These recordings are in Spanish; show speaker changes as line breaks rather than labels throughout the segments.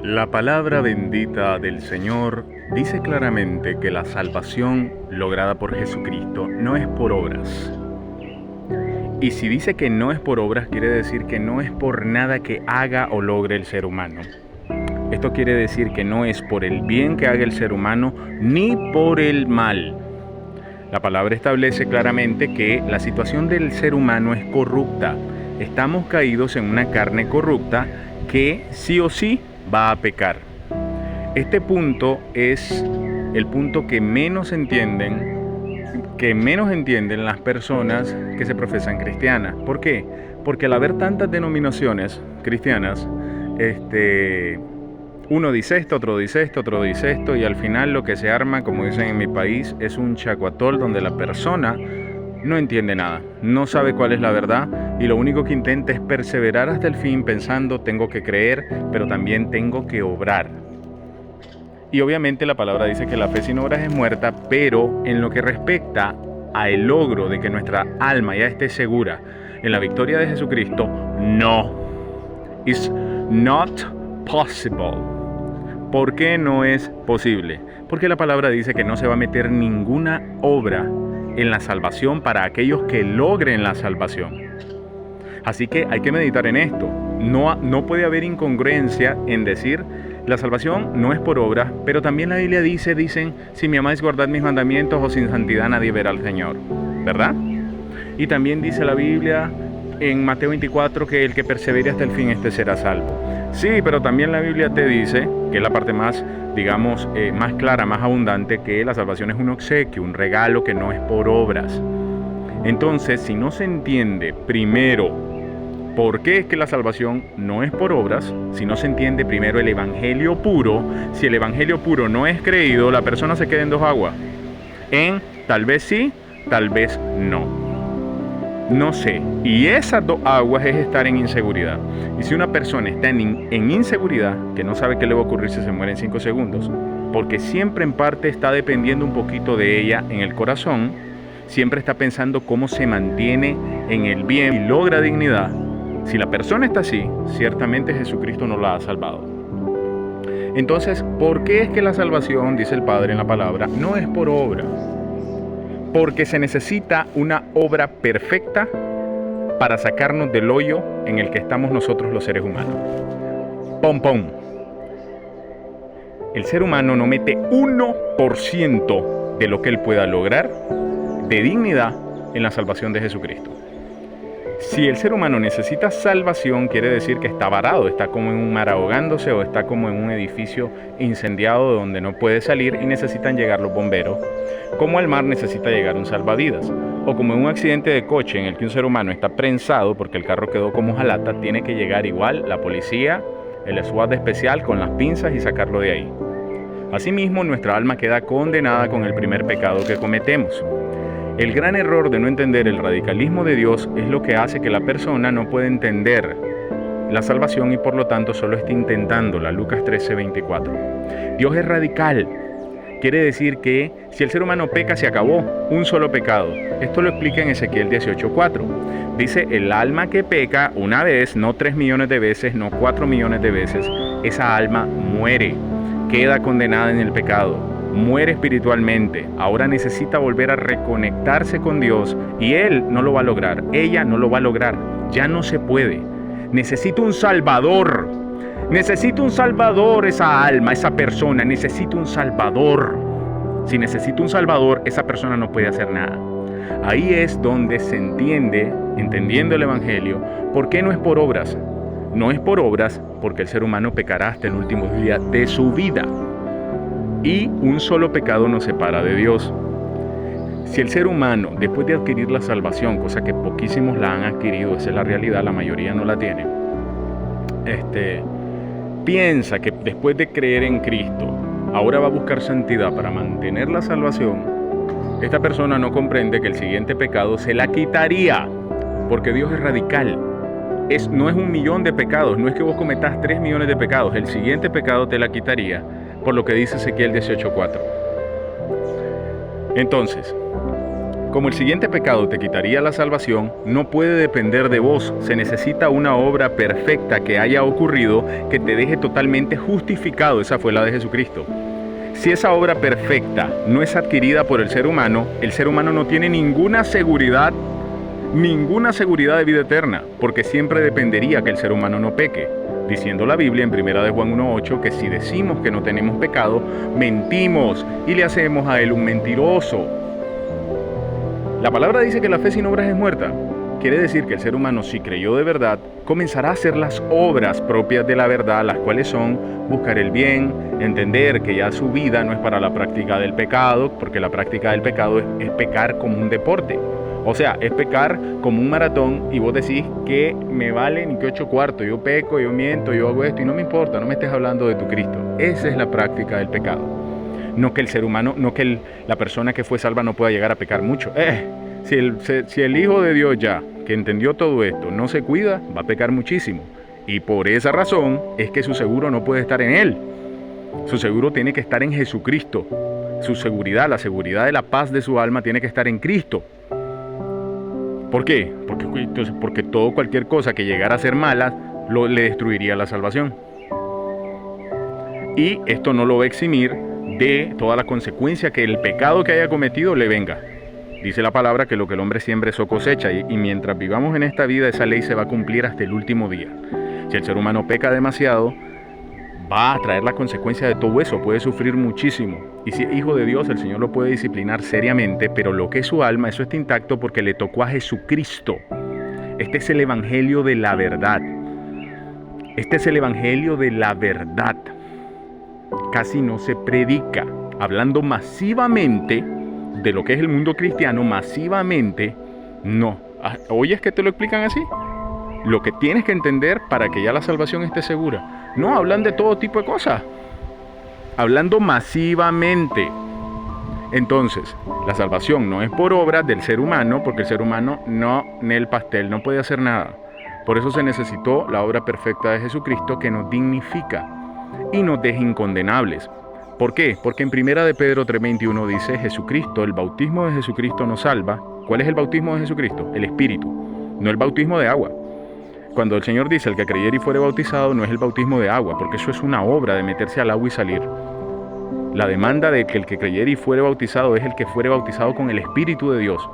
La palabra bendita del Señor dice claramente que la salvación lograda por Jesucristo no es por obras. Y si dice que no es por obras, quiere decir que no es por nada que haga o logre el ser humano. Esto quiere decir que no es por el bien que haga el ser humano ni por el mal. La palabra establece claramente que la situación del ser humano es corrupta. Estamos caídos en una carne corrupta que sí o sí va a pecar. Este punto es el punto que menos entienden las personas que se profesan cristianas. ¿Por qué? Porque al haber tantas denominaciones cristianas, uno dice esto, otro dice esto, otro dice esto, y al final lo que se arma, como dicen en mi país, es un chacuatol donde la persona no entiende nada, no sabe cuál es la verdad y lo único que intenta es perseverar hasta el fin pensando tengo que creer, pero también tengo que obrar. Y obviamente la palabra dice que la fe sin obras es muerta, pero en lo que respecta al logro de que nuestra alma ya esté segura en la victoria de Jesucristo, no. It's not possible. ¿Por qué no es posible? Porque la palabra dice que no se va a meter ninguna obra en la salvación para aquellos que logren la salvación. Así que hay que meditar en esto. No puede haber incongruencia en decir la salvación no es por obras, pero también la Biblia dicen, si me amáis guardad mis mandamientos o sin santidad nadie verá al Señor, ¿verdad? Y también dice la Biblia en Mateo 24 que el que persevere hasta el fin este será salvo. Sí, pero también la Biblia te dice, que es la parte más, digamos, más clara, más abundante, que la salvación es un obsequio, un regalo que no es por obras. Entonces, si no se entiende primero por qué es que la salvación no es por obras, si no se entiende primero el evangelio puro, si el evangelio puro no es creído, la persona se queda en dos aguas. En tal vez sí, tal vez no. No sé, y esas dos aguas es estar en inseguridad. Y si una persona está en inseguridad, que no sabe qué le va a ocurrir si se muere en 5 segundos, porque siempre en parte está dependiendo un poquito de ella en el corazón, siempre está pensando cómo se mantiene en el bien y logra dignidad. Si la persona está así, ciertamente Jesucristo no la ha salvado. Entonces, ¿por qué es que la salvación, dice el Padre en la palabra, no es por obra? Porque se necesita una obra perfecta para sacarnos del hoyo en el que estamos nosotros los seres humanos. ¡Pom, pom! El ser humano no mete 1% de lo que él pueda lograr de dignidad en la salvación de Jesucristo. Si el ser humano necesita salvación, quiere decir que está varado, está como en un mar ahogándose o está como en un edificio incendiado donde no puede salir y necesitan llegar los bomberos. Como al mar necesita llegar un salvavidas. O como en un accidente de coche en el que un ser humano está prensado porque el carro quedó como hojalata, tiene que llegar igual la policía, el SWAT especial con las pinzas y sacarlo de ahí. Asimismo, nuestra alma queda condenada con el primer pecado que cometemos. El gran error de no entender el radicalismo de Dios es lo que hace que la persona no pueda entender la salvación y por lo tanto solo esté intentándola. Lucas 13:24. Dios es radical. Quiere decir que si el ser humano peca, se acabó. Un solo pecado. Esto lo explica en Ezequiel 18:4. Dice, el alma que peca una vez, no 3 millones de veces, no 4 millones de veces, esa alma muere. Queda condenada en el pecado. Muere espiritualmente, ahora necesita volver a reconectarse con Dios y él no lo va a lograr, ella no lo va a lograr, ya no se puede. Necesita un salvador esa alma, esa persona, necesita un salvador. Si necesita un salvador, esa persona no puede hacer nada. Ahí es donde se entiende, entendiendo el evangelio, por qué no es por obras. No es por obras porque el ser humano pecará hasta el último día de su vida. Y un solo pecado nos separa de Dios. Si el ser humano, después de adquirir la salvación, cosa que poquísimos la han adquirido, esa es la realidad, la mayoría no la tiene, piensa que después de creer en Cristo, ahora va a buscar santidad para mantener la salvación, esta persona no comprende que el siguiente pecado se la quitaría, porque Dios es radical. No es 1 millón de pecados, no es que vos cometas 3 millones de pecados, el siguiente pecado te la quitaría, por lo que dice Ezequiel 18:4. Entonces, Como el siguiente pecado te quitaría la salvación, no puede depender de vos. Se necesita una obra perfecta que haya ocurrido que te deje totalmente justificado. Esa fue la de Jesucristo. Si esa obra perfecta no es adquirida por el ser humano no tiene ninguna seguridad de vida eterna, porque siempre dependería que el ser humano no peque. Diciendo la Biblia en 1 de Juan 1:8 que si decimos que no tenemos pecado, mentimos y le hacemos a él un mentiroso. La palabra dice que la fe sin obras es muerta. Quiere decir que el ser humano, si creyó de verdad, comenzará a hacer las obras propias de la verdad, las cuales son buscar el bien, entender que ya su vida no es para la práctica del pecado, porque la práctica del pecado es pecar como un deporte. O sea, es pecar como un maratón y vos decís que me vale ni que 8 cuartos, yo peco, yo miento, yo hago esto y no me importa, no me estés hablando de tu Cristo. Esa es la práctica del pecado. No que el ser humano, la persona que fue salva no pueda llegar a pecar mucho. Si el Hijo de Dios ya, que entendió todo esto, no se cuida, va a pecar muchísimo. Y por esa razón es que su seguro no puede estar en él. Su seguro tiene que estar en Jesucristo. Su seguridad, la seguridad de la paz de su alma tiene que estar en Cristo. ¿Por qué? Porque cualquier cosa que llegara a ser mala le destruiría la salvación. Y esto no lo va a eximir de toda la consecuencia que el pecado que haya cometido le venga. Dice la palabra que lo que el hombre siembra eso cosecha, y mientras vivamos en esta vida esa ley se va a cumplir hasta el último día. Si el ser humano peca demasiado, va a traer la consecuencia de todo eso, puede sufrir muchísimo. Y si es hijo de Dios, el Señor lo puede disciplinar seriamente, pero lo que es su alma, eso está intacto porque le tocó a Jesucristo. Este es el evangelio de la verdad. Este es el evangelio de la verdad. Casi no se predica, hablando masivamente de lo que es el mundo cristiano, masivamente, no. ¿Oyes que te lo explican así? Lo que tienes que entender para que ya la salvación esté segura. No, hablan de todo tipo de cosas. Hablando masivamente. Entonces, la salvación no es por obras del ser humano, porque el ser humano no, en el pastel, no puede hacer nada. Por eso se necesitó la obra perfecta de Jesucristo que nos dignifica y nos deja incondenables. ¿Por qué? Porque en 1 de Pedro 3:21 dice, Jesucristo, el bautismo de Jesucristo nos salva. ¿Cuál es el bautismo de Jesucristo? El Espíritu, no el bautismo de agua. Cuando el Señor dice, el que creyere y fuere bautizado, no es el bautismo de agua, porque eso es una obra de meterse al agua y salir. La demanda de que el que creyere y fuere bautizado es el que fuere bautizado con el Espíritu de Dios.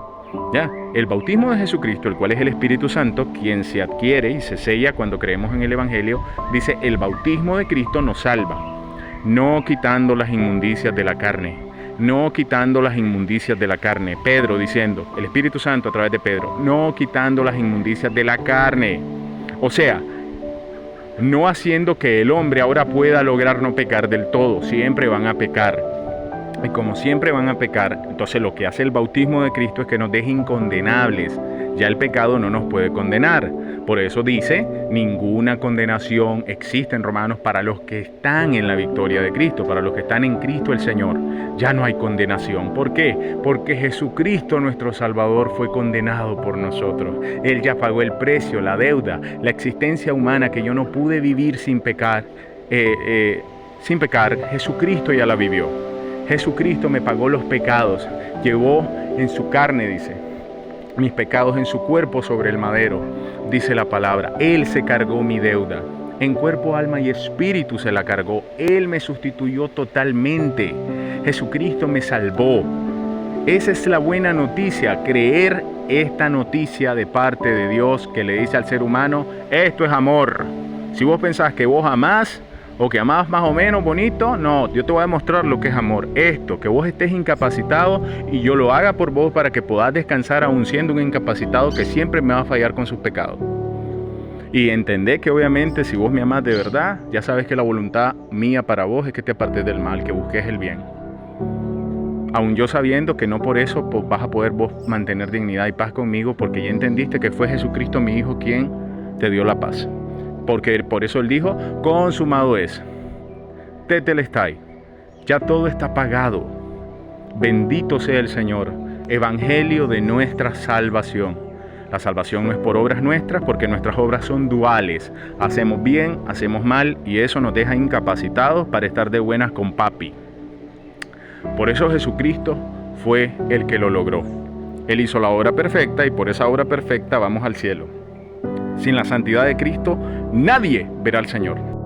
Ya, el bautismo de Jesucristo, el cual es el Espíritu Santo, quien se adquiere y se sella cuando creemos en el Evangelio, dice, el bautismo de Cristo nos salva. No quitando las inmundicias de la carne, no quitando las inmundicias de la carne. Pedro diciendo, el Espíritu Santo a través de Pedro, no quitando las inmundicias de la carne. O sea, no haciendo que el hombre ahora pueda lograr no pecar del todo, siempre van a pecar. Y como siempre van a pecar, entonces lo que hace el bautismo de Cristo es que nos deje incondenables. Ya el pecado no nos puede condenar. Por eso dice, ninguna condenación existe en Romanos para los que están en la victoria de Cristo, para los que están en Cristo el Señor. Ya no hay condenación. ¿Por qué? Porque Jesucristo nuestro Salvador fue condenado por nosotros. Él ya pagó el precio, la deuda, la existencia humana que yo no pude vivir sin pecar. Jesucristo ya la vivió. Jesucristo me pagó los pecados, llevó en su carne, dice, mis pecados en su cuerpo sobre el madero, dice la palabra. Él se cargó mi deuda, en cuerpo, alma y espíritu se la cargó. Él me sustituyó totalmente. Jesucristo me salvó. Esa es la buena noticia, creer esta noticia de parte de Dios que le dice al ser humano, esto es amor. Si vos pensás que vos amás, o que amás más o menos bonito, no, yo te voy a demostrar lo que es amor. Esto, que vos estés incapacitado y yo lo haga por vos para que podás descansar aún siendo un incapacitado que siempre me va a fallar con sus pecados. Y entendé que obviamente si vos me amás de verdad, ya sabes que la voluntad mía para vos es que te apartes del mal, que busques el bien. Aún yo sabiendo que no por eso vas a poder vos mantener dignidad y paz conmigo, porque ya entendiste que fue Jesucristo mi Hijo quien te dio la paz. Porque por eso Él dijo, consumado es. Tetelestai. Ya todo está pagado. Bendito sea el Señor. Evangelio de nuestra salvación. La salvación no es por obras nuestras, porque nuestras obras son duales. Hacemos bien, hacemos mal, y eso nos deja incapacitados para estar de buenas con papi. Por eso Jesucristo fue el que lo logró. Él hizo la obra perfecta y por esa obra perfecta vamos al cielo. Sin la santidad de Cristo, nadie verá al Señor.